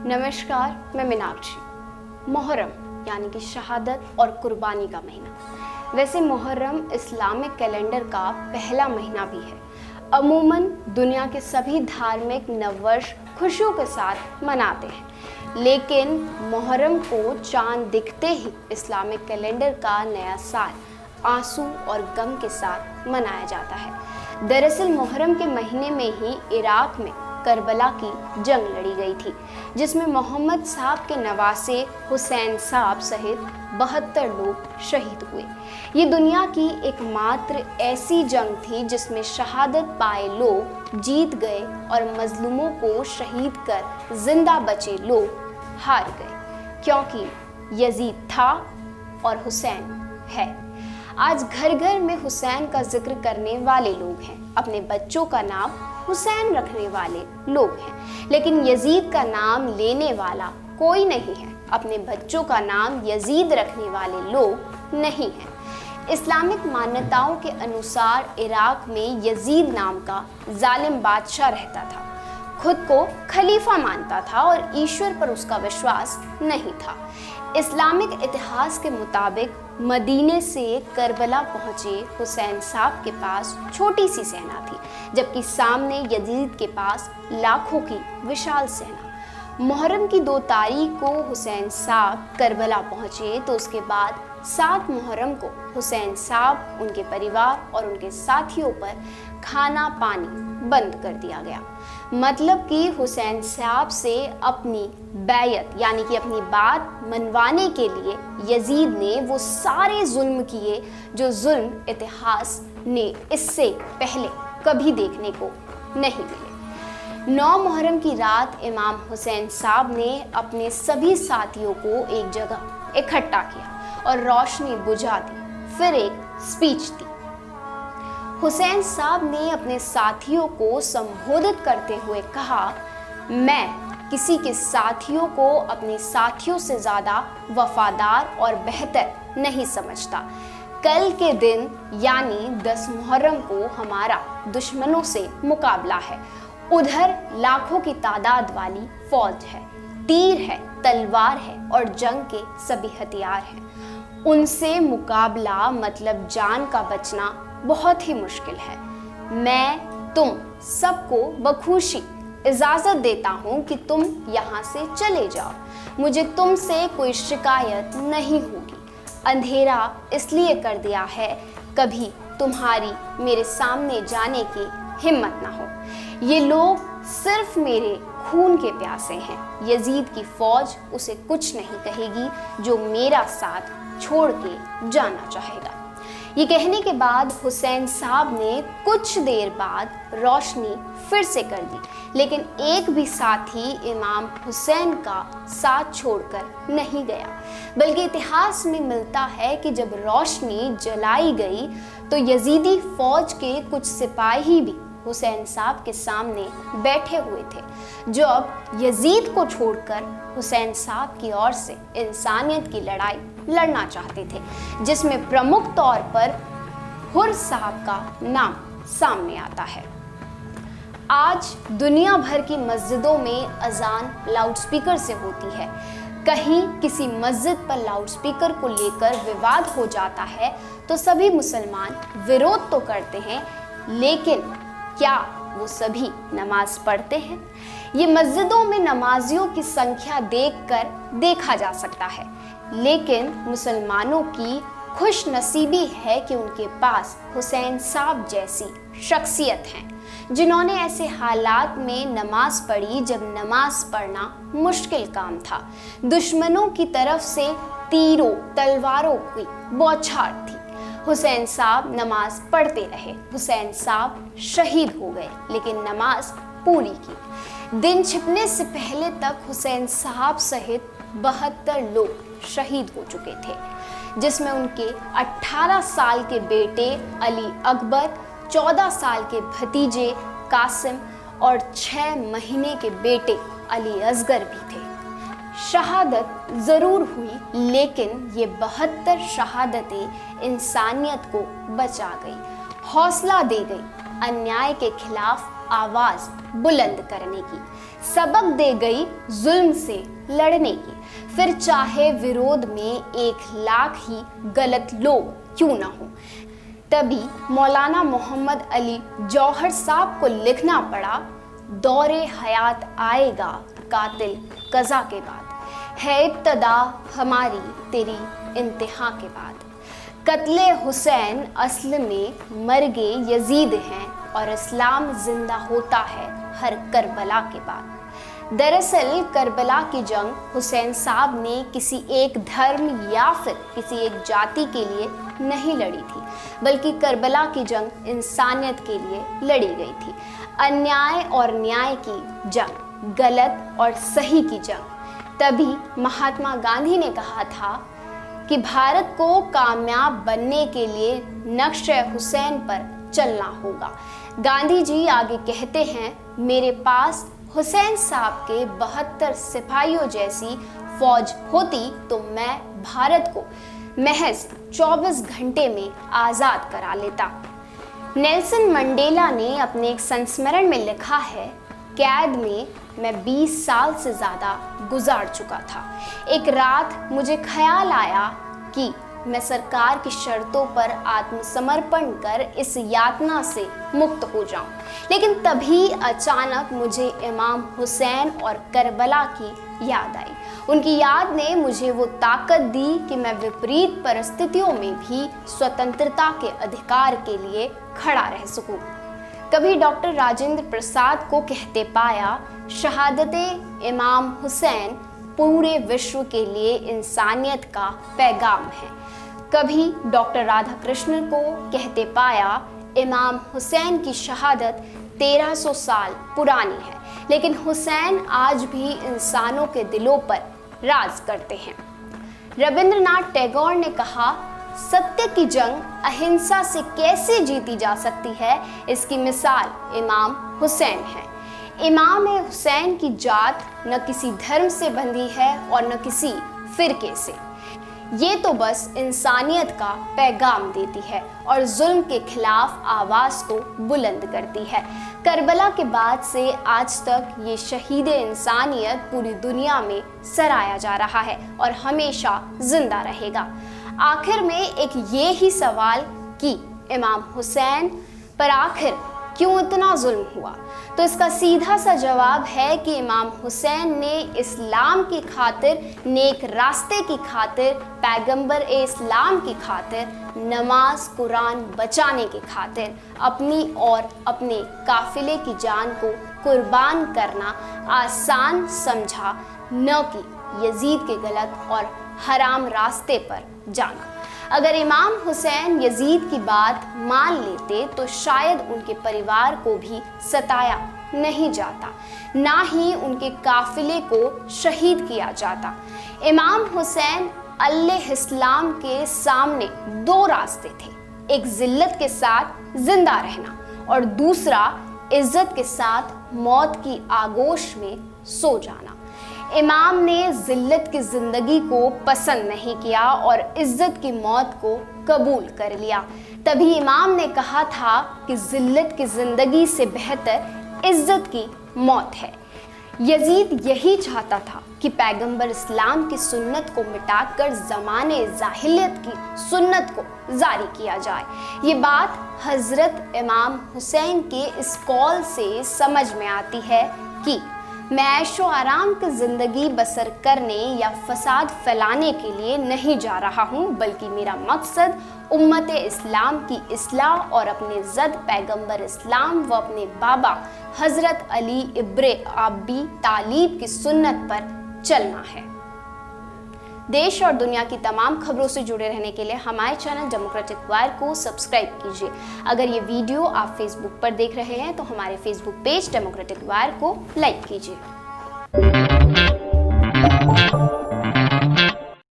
नमस्कार, मैं मीनाक्षी। मुहर्रम यानी कि शहादत और कुर्बानी का महीना। वैसे मुहर्रम इस्लामिक कैलेंडर का पहला महीना भी है। अमूमन दुनिया के सभी धार्मिक नववर्ष खुशियों के साथ मनाते हैं, लेकिन मुहर्रम को चांद दिखते ही इस्लामिक कैलेंडर का नया साल आंसू और गम के साथ मनाया जाता है। दरअसल मुहर्रम के महीने में ही इराक में करबला की जंग लड़ी गई थी, जिसमें मोहम्मद साहब के नवासे हुसैन साहब सहित 72 लोग शहीद हुए। ये दुनिया की एकमात्र ऐसी जंग थी जिसमें शहादत पाए लोग जीत गए और मजलूमों को शहीद कर जिंदा बचे लोग हार गए, क्योंकि यजीद था और हुसैन है। आज घर घर में हुसैन का जिक्र करने वाले लोग हैं, अपने बच्चों का नाम हुसैन रखने वाले लोग हैं, लेकिन यजीद का नाम लेने वाला कोई नहीं है। अपने बच्चों का नाम यजीद रखने वाले लोग नहीं हैं। इस्लामिक मान्यताओं के अनुसार इराक में यजीद नाम का जालिम बादशाह रहता था। खुद को खलीफा मानता था और ईश्वर पर उसका विश्वास नहीं था। इस्लामिक इतिहास के मुताबिक मदीने से करबला पहुंचे हुसैन साहब के पास छोटी सी सेना थी, जबकि सामने यजीद के पास लाखों की विशाल सेना। मुहर्रम की 2 तारीख को हुसैन साहब करबला पहुंचे तो उसके बाद 7 मुहर्रम को हुसैन साहब, उनके परिवार और उनके साथियों पर खाना पानी बंद कर दिया गया। मतलब कि हुसैन साहब से अपनी बैयत यानी कि अपनी बात मनवाने के लिए यजीद ने वो सारे जुल्म किए जो जुल्म इतिहास ने इससे पहले कभी देखने को नहीं मिले। 9 मुहर्रम की रात इमाम हुसैन साहब ने अपने सभी साथियों को एक जगह इकट्ठा किया और रोशनी बुझा दी, फिर एक स्पीच दी। हुसैन साहब ने अपने साथियों को संबोधित करते हुए कहा, मैं किसी के साथियों को अपने साथियों से ज़्यादा वफादार और बेहतर नहीं समझता। कल के दिन यानी 10 मुहर्रम को हमारा दुश्मनों से मुकाबला है। उधर लाखों की तादाद वाली फौज है, तीर है, तलवार है और जंग के सभी हथियार हैं। उनसे मुकाबला मतलब जान का बचना बहुत ही मुश्किल है। मैं तुम सबको बखुशी इजाज़त देता हूँ कि तुम यहाँ से चले जाओ। मुझे तुमसे कोई शिकायत नहीं होगी। अंधेरा इसलिए कर दिया है कभी तुम्हारी मेरे सामने जाने की हिम्मत ना हो। ये लोग सिर्फ मेरे खून के प्यासे हैं। यजीद की फौज उसे कुछ नहीं कहेगी जो मेरा साथ छोड़ के जाना चाहेगा। ये कहने के बाद हुसैन साहब ने कुछ देर बाद रोशनी फिर से कर दी, लेकिन एक भी साथी इमाम हुसैन का साथ छोड़कर नहीं गया। बल्कि इतिहास में मिलता है कि जब रोशनी जलाई गई तो यजीदी फौज के कुछ सिपाही भी हुसैन साहब के सामने बैठे हुए थे, जो अब यजीद को छोड़कर हुसैन साहब की ओर से इंसानियत की लड़ाई लड़ना चाहते थे, जिसमें प्रमुख तौर पर हुर साहब का नाम सामने आता है। आज दुनिया भर की मस्जिदों में अजान लाउडस्पीकर से होती है। कहीं किसी मस्जिद पर लाउडस्पीकर को लेकर विवाद हो जाता है तो सभी मुसलमान विरोध तो करते हैं, लेकिन क्या वो सभी नमाज पढ़ते हैं? ये मस्जिदों में नमाजियों की संख्या देखकर देखा जा सकता है, लेकिन मुसलमानों की खुश नसीबी है कि उनके पास हुसैन साहब जैसी शख्सियत हैं, जिन्होंने ऐसे हालात में नमाज पढ़ी जब नमाज पढ़ना मुश्किल काम था। दुश्मनों की तरफ से तीरों तलवारों की बौछार थी। हुसैन साहब नमाज पढ़ते रहे। हुसैन साहब शहीद हो गए, लेकिन नमाज पूरी की। दिन छिपने से पहले तक हुसैन साहब सहित 72 लोग शहीद हो चुके थे, जिसमें उनके 18 साल के बेटे अली अकबर, 14 साल के भतीजे कासिम और 6 महीने के बेटे अली असगर भी थे। शहादत ज़रूर हुई, लेकिन ये 72 शहादतें इंसानियत को बचा गई, हौसला दे गई, अन्याय के खिलाफ आवाज बुलंद करने की, सबक दे गई जुल्म से लड़ने की, फिर चाहे विरोध में 1,00,000 ही गलत लोग क्यों ना हो। तभी मौलाना मोहम्मद अली जौहर साहब को लिखना पड़ा, दौरे हयात आएगा कातिल कज़ा के बाद, है इब्तदा हमारी तेरी इंतहा के बाद। कत्ले हुसैन असल में मर्गे यजीद हैं और इस्लाम जिंदा होता है हर करबला के बाद। दरअसल करबला की जंग हुसैन साहब ने किसी एक धर्म या फिर किसी एक जाति के लिए नहीं लड़ी थी, बल्कि करबला की जंग इंसानियत के लिए लड़ी गई थी। अन्याय और न्याय की जंग, गलत और सही की जंग। तभी महात्मा गांधी ने कहा था कि भारत को कामयाब बनने के लिए नक्शे हुसैन पर चलना होगा। गांधी जी आगे कहते हैं, मेरे पास हुसैन साहब के 72 सिपाहियों जैसी फौज होती तो मैं भारत को महज 24 घंटे में आज़ाद करा लेता। नेल्सन मंडेला ने अपने एक संस्मरण में लिखा है, कैद में मैं 20 साल से ज़्यादा गुजार चुका था। एक रात मुझे ख्याल आया कि मैं सरकार की शर्तों पर आत्मसमर्पण कर इस यातना से मुक्त हो जाऊं, लेकिन तभी अचानक मुझे इमाम हुसैन और करबला की याद आई। उनकी याद ने मुझे वो ताकत दी कि मैं विपरीत परिस्थितियों में भी स्वतंत्रता के अधिकार के लिए खड़ा रह सकूं। कभी डॉक्टर राजेंद्र प्रसाद को कहते पाया, शहादते इमाम हुसैन पूरे विश्व के लिए इंसानियत का पैगाम है। कभी डॉक्टर राधा कृष्ण को कहते पाया, इमाम हुसैन की शहादत 1300 साल पुरानी है, लेकिन हुसैन आज भी इंसानों के दिलों पर राज करते हैं। रविंद्रनाथ टैगोर ने कहा, सत्य की जंग अहिंसा से कैसे जीती जा सकती है, इसकी मिसाल इमाम हुसैन है। इमाम हुसैन की जात न किसी धर्म से बंधी है और न किसी फिरके से। ये तो बस इंसानियत का पैगाम देती है और जुल्म के खिलाफ आवाज़ को बुलंद करती है। करबला के बाद से आज तक ये शहीद इंसानियत पूरी दुनिया में सराहा जा रहा है और हमेशा जिंदा रहेगा। आखिर में एक ये ही सवाल कि इमाम हुसैन पर आखिर क्यों इतना जुल्म हुआ, तो इसका सीधा सा जवाब है कि इमाम हुसैन ने इस्लाम की खातिर, नेक रास्ते की खातिर, पैगंबर इस्लाम की खातिर, नमाज कुरान बचाने की खातिर अपनी और अपने काफिले की जान को कुर्बान करना आसान समझा, न कि यजीद के गलत और हराम रास्ते पर जाना। अगर इमाम हुसैन यजीद की बात मान लेते तो शायद उनके परिवार को भी सताया नहीं जाता, ना ही उनके काफिले को शहीद किया जाता। इमाम हुसैन अलैहिस्सलाम के सामने 2 रास्ते थे, एक जिल्लत के साथ जिंदा रहना और दूसरा इज्जत के साथ मौत की आगोश में सो जाना। इमाम ने जिल्लत की ज़िंदगी को पसंद नहीं किया और इज्जत की मौत को कबूल कर लिया। तभी इमाम ने कहा था कि जिल्लत की ज़िंदगी से बेहतर इज्जत की मौत है। यजीद यही चाहता था कि पैगंबर इस्लाम की सुन्नत को मिटाकर ज़माने जाहिलियत की सुन्नत को जारी किया जाए। ये बात हज़रत इमाम हुसैन के इस कौल से समझ में आती है कि मैं ऐशो आराम की ज़िंदगी बसर करने या फसाद फैलाने के लिए नहीं जा रहा हूँ, बल्कि मेरा मकसद उम्मत इस्लाम की इस्लाह और अपने ज़द पैगंबर इस्लाम व अपने बाबा हज़रत अली इब्रे अबी तालिब की सुन्नत पर चलना है। देश और दुनिया की तमाम खबरों से जुड़े रहने के लिए हमारे चैनल डेमोक्रेटिक वायर को सब्सक्राइब कीजिए। अगर ये वीडियो आप फेसबुक पर देख रहे हैं तो हमारे फेसबुक पेज डेमोक्रेटिक वायर को लाइक कीजिए।